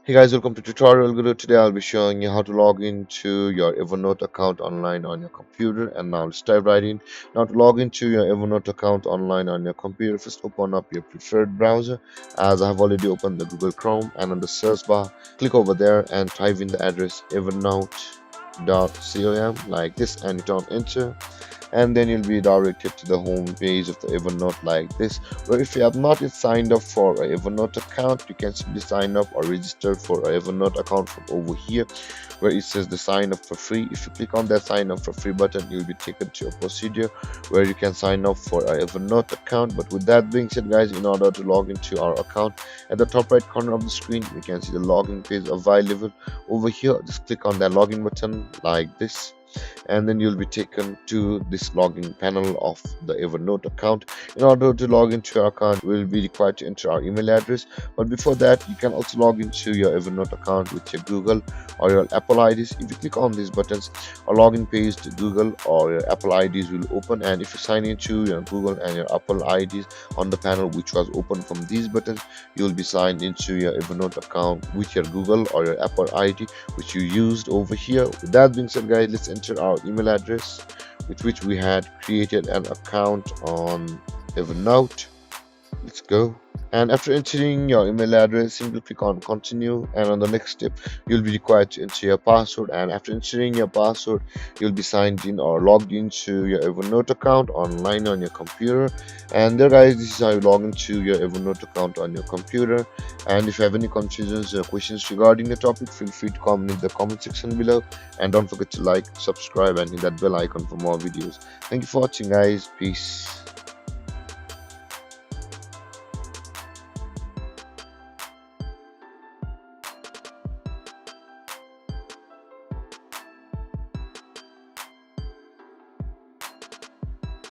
Hey guys, welcome to tutorial guru. Today I'll be showing you how to log into your Evernote account online on your computer. And now let's dive right in. Now to log into your Evernote account online on your computer, first open up your preferred browser. As I have already opened the Google Chrome, and on the search bar click over there and type in the address evernote.com like this and hit on enter, and then you'll be directed to the home page of the Evernote like this, where if you have not yet signed up for a Evernote account, you can simply sign up or register for a Evernote account from over here where it says the sign up for free. If you click on that sign up for free button, you'll be taken to a procedure where you can sign up for a Evernote account. But with that being said guys, in order to log into our account, at the top right corner of the screen you can see the login page available over here. Just click on that login button like this, and then you'll be taken to this login panel of the Evernote account. In order to log into your account, we'll be required to enter our email address, but before that you can also log into your Evernote account with your Google or your Apple IDs. If you click on these buttons, a login page to Google or your Apple IDs will open, and if you sign into your Google and your Apple IDs on the panel which was open from these buttons, you'll be signed into your Evernote account with your Google or your Apple ID which you used over here. With that being said guys, let's enter our email address with which we had created an account on Evernote. Let's go. And after entering your email address, simply click on continue, and on the next step you'll be required to enter your password. And after entering your password, you'll be signed in or logged into your Evernote account online on your computer. And there guys, this is how you log into your Evernote account on your computer. And if you have any confusions or questions regarding the topic, feel free to comment in the comment section below, and don't forget to like, subscribe and hit that bell icon for more videos. Thank you for watching guys. Peace.